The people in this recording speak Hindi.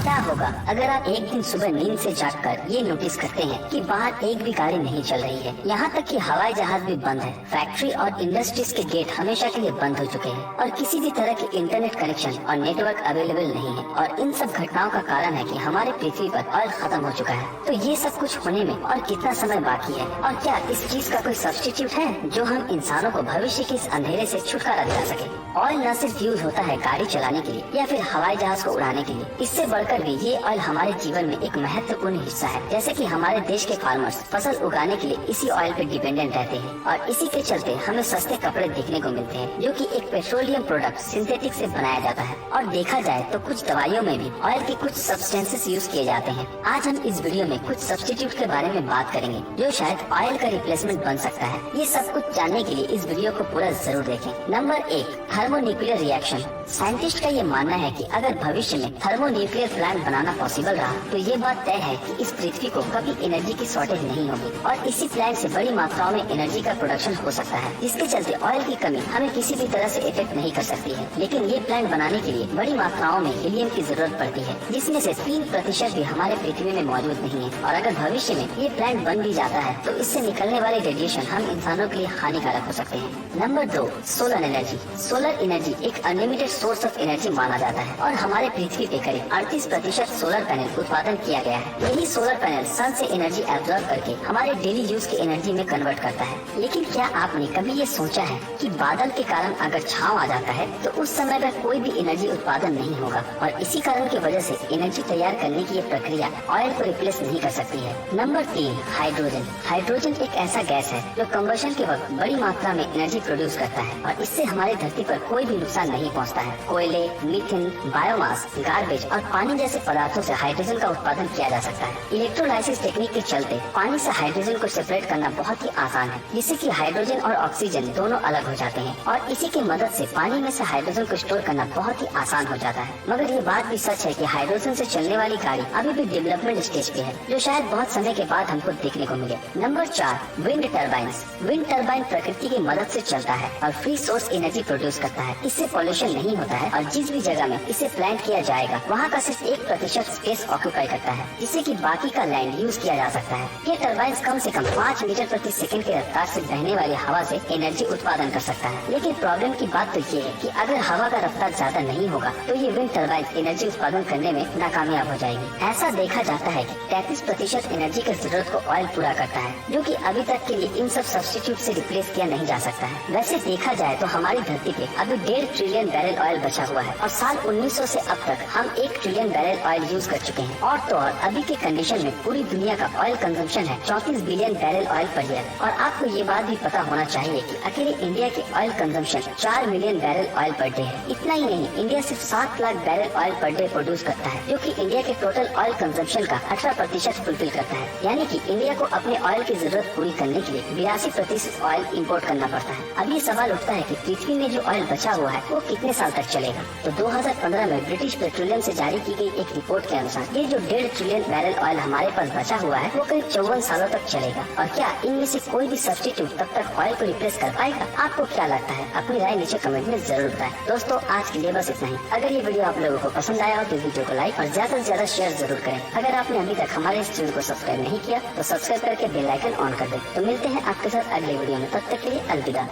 क्या होगा अगर आप एक दिन सुबह नींद से जागकर ये नोटिस करते हैं कि बाहर एक भी गाड़ी नहीं चल रही है, यहाँ तक कि हवाई जहाज भी बंद है, फैक्ट्री और इंडस्ट्रीज के गेट हमेशा के लिए बंद हो चुके हैं और किसी भी तरह की इंटरनेट कनेक्शन और नेटवर्क अवेलेबल नहीं है। और इन सब घटनाओं का कारण है कि हमारे पृथ्वी पर ऑयल खत्म हो चुका है। तो ये सब कुछ होने में और कितना समय बाकी है, और क्या इस चीज का कोई सब्स्टिट्यूट है जो हम इंसानों को भविष्य के इस अंधेरे से छुटकारा दिला सके? ऑयल न सिर्फ यूज होता है गाड़ी चलाने के लिए या फिर हवाई जहाज को उड़ाने के लिए, इससे बढ़कर भी ये ऑयल हमारे जीवन में एक महत्वपूर्ण हिस्सा है। जैसे कि हमारे देश के फार्मर्स फसल उगाने के लिए इसी ऑयल पे डिपेंडेंट रहते हैं और इसी के चलते हमें सस्ते कपड़े देखने को मिलते हैं जो कि एक पेट्रोलियम प्रोडक्ट सिंथेटिक से बनाया जाता है। और देखा जाए तो कुछ दवाइयों में भी ऑयल के कुछ सब्सटेंसेस यूज किए जाते हैं। आज हम इस वीडियो में कुछ सब्स्टिट्यूट के बारे में बात करेंगे जो शायद ऑयल का रिप्लेसमेंट बन सकता है। ये सब कुछ जानने के लिए इस वीडियो को पूरा जरूर देखें। Number 1, thermonuclear reaction. साइंटिस्ट का ये मानना है कि अगर भविष्य में थर्मोन्यूक्लियर प्लांट बनाना पॉसिबल रहा तो ये बात तय है कि इस पृथ्वी को कभी एनर्जी की शॉर्टेज नहीं होगी और इसी प्लांट से बड़ी मात्राओं में एनर्जी का प्रोडक्शन हो सकता है, जिसके चलते ऑयल की कमी हमें किसी भी तरह से इफेक्ट नहीं कर सकती है। लेकिन ये प्लांट बनाने के लिए बड़ी मात्राओं में हीलियम की जरूरत पड़ती है, जिसमें से 3% भी हमारे पृथ्वी में मौजूद नहीं है। और अगर भविष्य में ये प्लांट बन भी जाता है तो इससे निकलने वाले रेडिएशन हम इंसानों के लिए हानिकारक हो सकते हैं। Number 2, solar energy. Solar energy एक अनलिमिटेड सोर्स ऑफ एनर्जी माना जाता है और हमारे पृथ्वी पे करीब 38% सोलर पैनल उत्पादन किया गया है। यही सोलर पैनल सन से एनर्जी एब्जॉर्ब करके हमारे डेली यूज की एनर्जी में कन्वर्ट करता है। लेकिन क्या आपने कभी ये सोचा है कि बादल के कारण अगर छांव आ जाता है तो उस समय पर कोई भी एनर्जी उत्पादन नहीं होगा और इसी कारण की वजह से एनर्जी तैयार करने की ये प्रक्रिया ऑयल को रिप्लेस नहीं कर सकती है। Number 3, hydrogen. हाइड्रोजन एक ऐसा गैस है जो कंबशन के वक्त बड़ी मात्रा में एनर्जी प्रोड्यूस करता है और इससे हमारी धरती पर कोई भी नुकसान नहीं पहुंचता है। कोयले, मीथेन, बायोमास, गार्बेज और पानी जैसे पदार्थों से हाइड्रोजन का उत्पादन किया जा सकता है। इलेक्ट्रोलाइसिस टेक्निक के चलते पानी से हाइड्रोजन को सेपरेट करना बहुत ही आसान है, जिससे कि हाइड्रोजन और ऑक्सीजन दोनों अलग हो जाते हैं और इसी की मदद से पानी में से हाइड्रोजन को स्टोर करना बहुत ही आसान हो जाता है। मगर ये बात भी सच है कि हाइड्रोजन से चलने वाली गाड़ी अभी भी डेवलपमेंट स्टेज पे है, जो शायद बहुत समय के बाद हमको देखने को मिले। Number 4, wind turbines. Wind turbine प्रकृति की मदद से चलता है और फ्री सोर्स एनर्जी प्रोड्यूस करता है। इससे पॉल्यूशन नहीं होता है और जिस भी जगह में इसे प्लांट किया जाएगा वहाँ का सिर्फ 1% स्पेस ऑक्यूपाई करता है, जिससे कि बाकी का लैंड यूज किया जा सकता है। ये टर्बाइन्स कम से कम 5 मीटर प्रति सेकंड की रफ्तार से बहने वाली हवा से एनर्जी उत्पादन कर सकता है। लेकिन प्रॉब्लम की बात तो ये है कि अगर हवा का रफ्तार ज्यादा नहीं होगा तो ये विंड टर्बाइन एनर्जी उत्पादन करने में नाकामयाब हो जाएगी। ऐसा देखा जाता है कि 33% एनर्जी की जरूरत को ऑयल पूरा करता है, जो कि अभी तक के लिए इन सब सब्स्टिट्यूट से रिप्लेस किया नहीं जा सकता है। वैसे देखा जाए तो हमारी धरती पे अभी 1.5 ट्रिलियन बैरल ऑयल बचा हुआ है और साल 1900 से अब तक हम 1 ट्रिलियन बैरल ऑयल यूज कर चुके हैं। और तो और अभी के कंडीशन में पूरी दुनिया का ऑयल कंजम्पशन है 34 billion barrel oil per year. और आपको ये बात भी पता होना चाहिए कि अकेले इंडिया के oil consumption 4 million barrel oil per day है। इतना ही नहीं, इंडिया सिर्फ 7 lakh barrel oil per day produce करता है, जो कि इंडिया के टोटल ऑयल कंजम्पशन का 18% फुलफिल करता है। यानी कि इंडिया को अपने ऑयल की जरूरत पूरी करने के लिए 82% ऑयल इम्पोर्ट करना पड़ता है। अब ये सवाल उठता है कि पृथ्वी में जो ऑयल बचा हुआ है वो कितने साल तक चलेगा? तो 2015 में ब्रिटिश पेट्रोलियम से जारी की गई एक रिपोर्ट के अनुसार ये जो 1.5 ट्रिलियन बैरल ऑयल हमारे पास बचा हुआ है वो करीब 54 सालों तक चलेगा। और क्या इनमें से कोई भी सब्स्टिट्यूट तब तक ऑयल को रिप्लेस कर पाएगा? आपको क्या लगता है? अपनी राय नीचे कमेंट में जरूर बताएं। दोस्तों, आज के लिए बस इतना ही। अगर ये वीडियो आप लोगों को पसंद आया हो तो वीडियो को लाइक और ज्यादा से ज्यादा शेयर जरूर करें। अगर आपने अभी तक हमारे इस चैनल को सब्सक्राइब नहीं किया तो सब्सक्राइब करके बेल आइकन ऑन कर दें। तो मिलते हैं आपके साथ अगले वीडियो में, तब तक के लिए अलविदा।